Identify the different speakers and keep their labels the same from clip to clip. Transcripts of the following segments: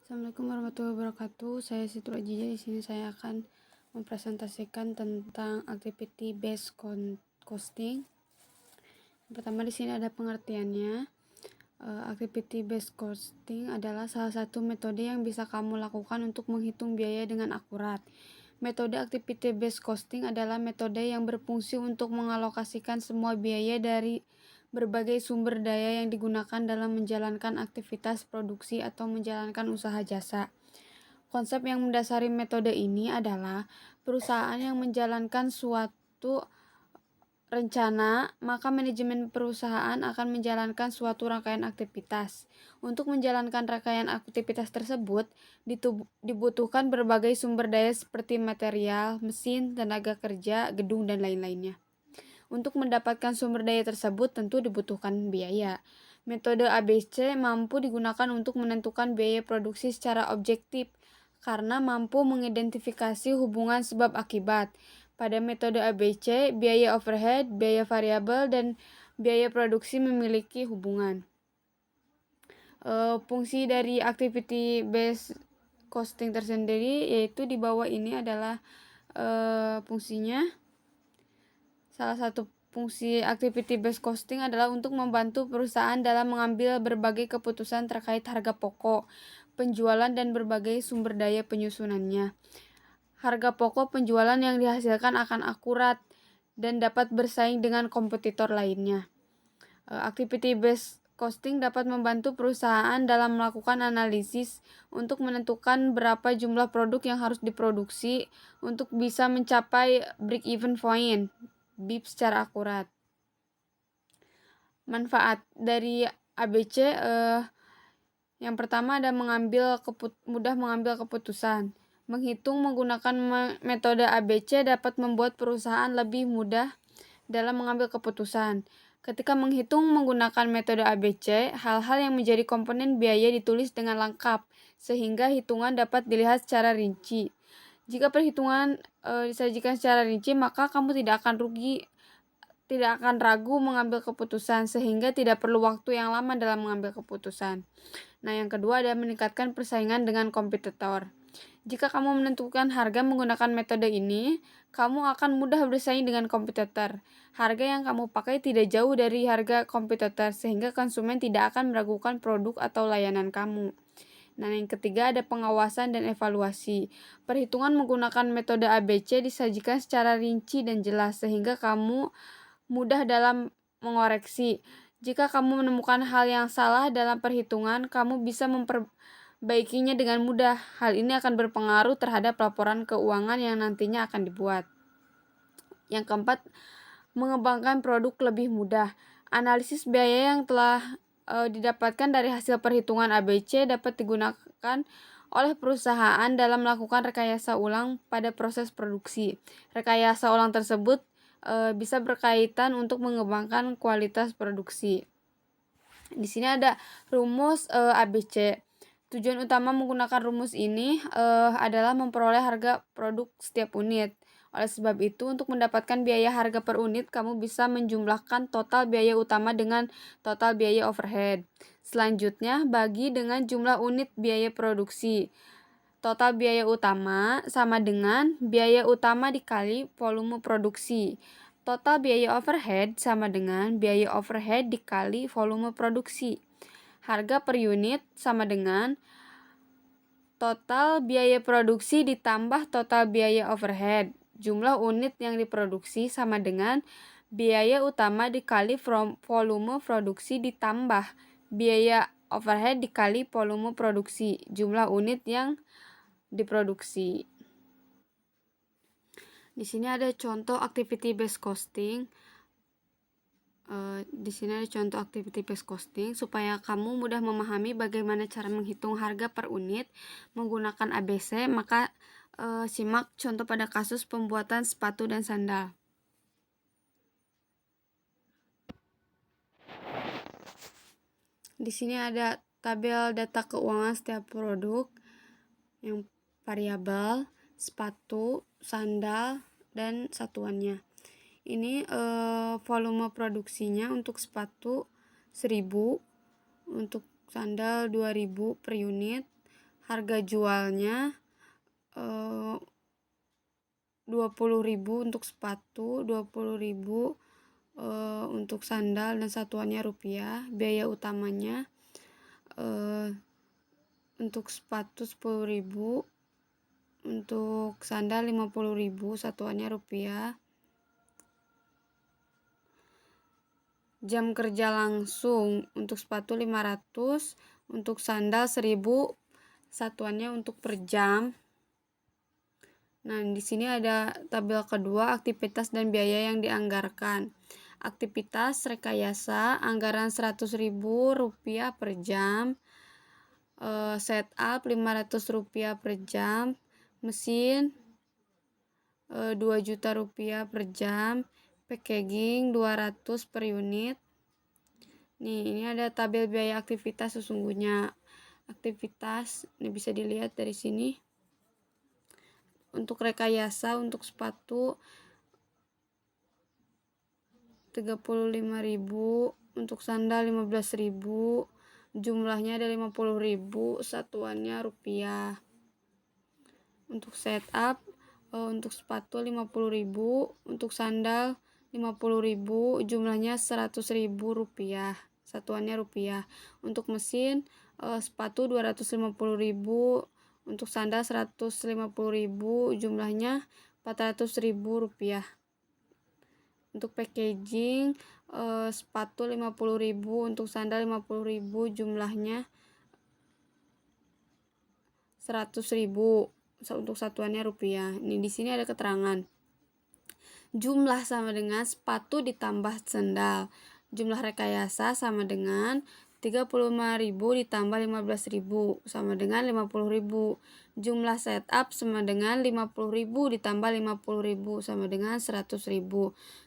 Speaker 1: Assalamualaikum warahmatullahi wabarakatuh. Saya Siti Rojija. Di sini saya akan mempresentasikan tentang activity based costing. Pertama di sini ada pengertiannya. Activity based costing adalah salah satu metode yang bisa kamu lakukan untuk menghitung biaya dengan akurat. Metode activity based costing adalah metode yang berfungsi untuk mengalokasikan semua biaya dari berbagai sumber daya yang digunakan dalam menjalankan aktivitas produksi atau menjalankan usaha jasa. Konsep yang mendasari metode ini adalah perusahaan yang menjalankan suatu rencana, maka manajemen perusahaan akan menjalankan suatu rangkaian aktivitas. Untuk menjalankan rangkaian aktivitas tersebut, dibutuhkan berbagai sumber daya seperti material, mesin, tenaga kerja, gedung, dan lain-lainnya. Untuk mendapatkan sumber daya tersebut tentu dibutuhkan biaya. Metode ABC mampu digunakan untuk menentukan biaya produksi secara objektif karena mampu mengidentifikasi hubungan sebab akibat. Pada metode ABC, biaya overhead, biaya variabel, dan biaya produksi memiliki hubungan. Fungsi dari activity based costing tersendiri yaitu di bawah ini adalah fungsinya. Salah satu fungsi activity based costing adalah untuk membantu perusahaan dalam mengambil berbagai keputusan terkait harga pokok, penjualan, dan berbagai sumber daya penyusunannya. Harga pokok penjualan yang dihasilkan akan akurat dan dapat bersaing dengan kompetitor lainnya. Activity based costing dapat membantu perusahaan dalam melakukan analisis untuk menentukan berapa jumlah produk yang harus diproduksi untuk bisa mencapai break-even point (BIP) secara akurat. Manfaat dari ABC yang pertama ada mudah mengambil keputusan. Menghitung menggunakan metode ABC dapat membuat perusahaan lebih mudah dalam mengambil keputusan. Ketika menghitung menggunakan metode ABC, hal-hal yang menjadi komponen biaya ditulis dengan lengkap, sehingga hitungan dapat dilihat secara rinci. Jika perhitungan disajikan secara rinci, maka kamu tidak akan ragu mengambil keputusan, sehingga tidak perlu waktu yang lama dalam mengambil keputusan. Nah, yang kedua adalah meningkatkan persaingan dengan kompetitor. Jika kamu menentukan harga menggunakan metode ini, kamu akan mudah bersaing dengan kompetitor. Harga yang kamu pakai tidak jauh dari harga kompetitor, sehingga konsumen tidak akan meragukan produk atau layanan kamu. Nah, yang ketiga ada pengawasan dan evaluasi. Perhitungan menggunakan metode ABC disajikan secara rinci dan jelas, sehingga kamu mudah dalam mengoreksi. Jika kamu menemukan hal yang salah dalam perhitungan, kamu bisa memperbaikinya dengan mudah. Hal ini akan berpengaruh terhadap laporan keuangan yang nantinya akan dibuat. Yang keempat, mengembangkan produk lebih mudah. Analisis biaya yang telah didapatkan dari hasil perhitungan ABC dapat digunakan oleh perusahaan dalam melakukan rekayasa ulang pada proses produksi. Rekayasa ulang tersebut bisa berkaitan untuk mengembangkan kualitas produksi. Di sini ada rumus ABC. Tujuan utama menggunakan rumus ini adalah memperoleh harga produk setiap unit. Oleh sebab itu, untuk mendapatkan biaya harga per unit, kamu bisa menjumlahkan total biaya utama dengan total biaya overhead. Selanjutnya, bagi dengan jumlah unit biaya produksi. Total biaya utama sama dengan biaya utama dikali volume produksi. Total biaya overhead sama dengan biaya overhead dikali volume produksi. Harga per unit sama dengan total biaya produksi ditambah total biaya overhead. Jumlah unit yang diproduksi sama dengan biaya utama dikali volume produksi ditambah biaya overhead dikali volume produksi. Jumlah unit yang diproduksi. Di sini ada contoh activity based costing. Supaya kamu mudah memahami bagaimana cara menghitung harga per unit menggunakan ABC, maka simak contoh pada kasus pembuatan sepatu dan sandal. Di sini ada tabel data keuangan setiap produk yang variabel, sepatu, sandal, dan satuannya. Ini volume produksinya untuk sepatu 1000, untuk sandal 2000 per unit, harga jualnya 20.000 untuk sepatu, 20.000 untuk sandal dan satuannya rupiah. Biaya utamanya untuk sepatu 10.000, untuk sandal 50.000, satuannya rupiah. Jam kerja langsung untuk sepatu 500, untuk sandal 1.000, satuannya untuk per jam. Nah, di sini ada tabel kedua, aktivitas dan biaya yang dianggarkan. Aktivitas rekayasa, anggaran Rp100.000 per jam. Setup Rp500 per jam. Mesin Rp2.000.000 per jam. Packaging 200 per unit. Nih, ini ada tabel biaya aktivitas sesungguhnya. Aktivitas, ini bisa dilihat dari sini. Untuk rekayasa, untuk sepatu 35.000, untuk sandal 15.000, jumlahnya ada 50.000, satuannya rupiah. Untuk setup, untuk sepatu 50.000, untuk sandal 50.000, jumlahnya 100.000 rupiah, satuannya rupiah. Untuk mesin, sepatu 250.000, untuk sandal 150.000, jumlahnya 400.000 rupiah. Untuk packaging, sepatu 50.000, untuk sandal 50.000, jumlahnya 100.000, untuk satuannya rupiah. Ini di sini ada keterangan. Jumlah sama dengan sepatu ditambah sandal. Jumlah rekayasa sama dengan 35.000 ditambah 15.000 sama dengan 50.000. Jumlah setup sama dengan 50.000 ditambah 50.000 sama dengan 100.000.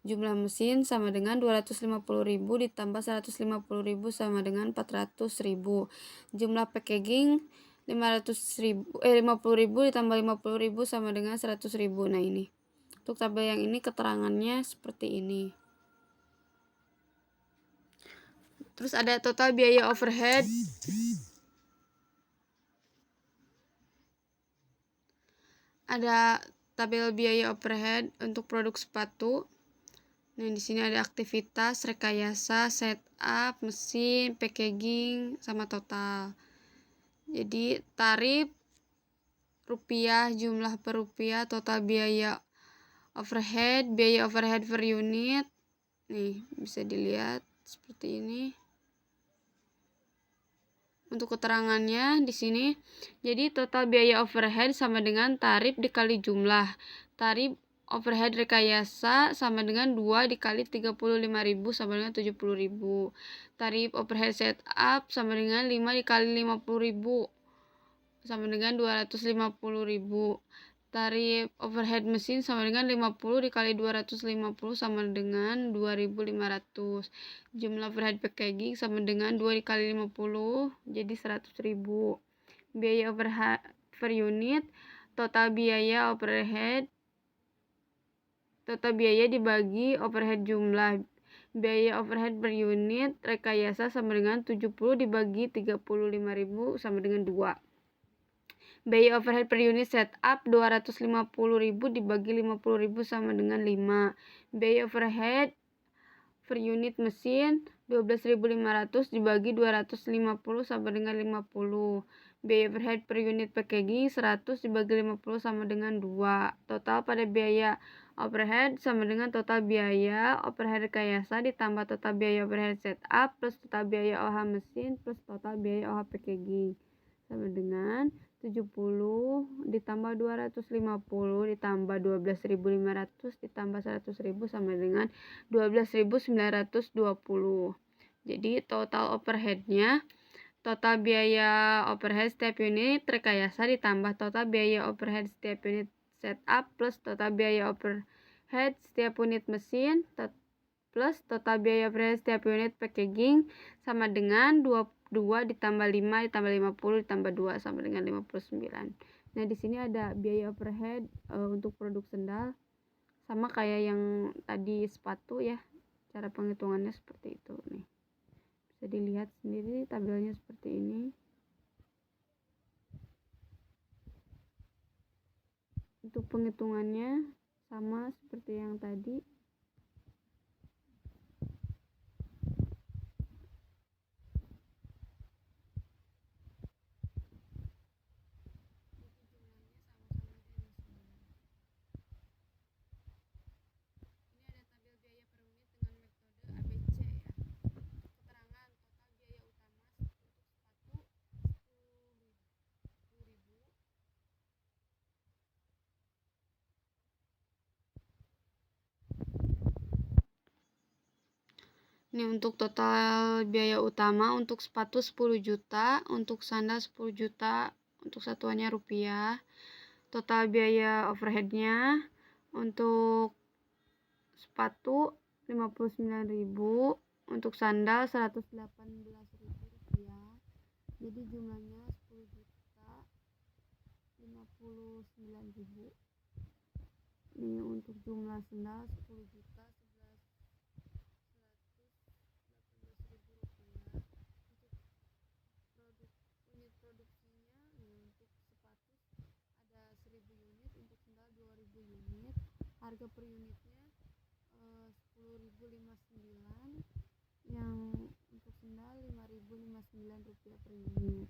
Speaker 1: Jumlah mesin sama dengan 250.000 ditambah 150.000 sama dengan 400.000. Jumlah packaging 50.000 ditambah 50.000 sama dengan 100.000. Nah, ini. Untuk tabel yang ini keterangannya seperti ini. Terus ada total biaya overhead. Ada tabel biaya overhead untuk produk sepatu. Nah, di sini ada aktivitas, rekayasa, setup, mesin, packaging, sama total. Jadi tarif rupiah, jumlah per rupiah, total biaya overhead per unit. Nih, bisa dilihat seperti ini. Untuk keterangannya di sini, jadi total biaya overhead sama dengan tarif dikali jumlah. Tarif overhead rekayasa sama dengan 2 dikali 35.000 sama dengan 70.000. Tarif overhead setup sama dengan 5 dikali 50.000 sama dengan 250.000. Tarif overhead mesin sama dengan 50 dikali 250 sama dengan 2.500. Jumlah overhead packaging sama dengan 2 dikali 50 jadi 100.000. Biaya overhead per unit, total biaya dibagi overhead jumlah. Biaya overhead per unit rekayasa sama dengan 70 dibagi 35.000 sama dengan 2. Biaya overhead per unit setup 250.000 dibagi 50.000 sama dengan 5. Biaya overhead per unit mesin 12.500 dibagi 250 sama dengan 50. Biaya overhead per unit packaging 100 dibagi 50 sama dengan 2. Total pada biaya overhead sama dengan total biaya overhead rekayasa ditambah total biaya overhead setup plus total biaya OH mesin plus total biaya OH packaging sama dengan 70 ditambah 250 ditambah 12.500 ditambah 100.000 sama dengan 12.920. Jadi total overheadnya, total biaya overhead setiap unit rekayasa ditambah total biaya overhead setiap unit setup plus total biaya overhead setiap unit mesin plus total biaya overhead setiap unit packaging sama dengan 2 ditambah 5 ditambah 50 ditambah 2 sama dengan 59. Nah, di sini ada biaya overhead untuk produk sandal sama kayak yang tadi sepatu ya. Cara penghitungannya seperti itu nih. Bisa dilihat sendiri tabelnya seperti ini. Untuk penghitungannya sama seperti yang tadi. Ini untuk total biaya utama, untuk sepatu 10 juta, untuk sandal 10 juta, untuk satuannya rupiah. Total biaya overheadnya untuk sepatu 59.000, untuk sandal 118.000 rupiah. Jadi jumlahnya 10 juta 59.000. Ini untuk jumlah sandal 10 juta 118.000 rupiah. Untuk unit produksinya, untuk sepatu ada 1000 unit, untuk sandal 2000 unit. Harga per unitnya 10.059, yang untuk sandal 5.059 rupiah per unit.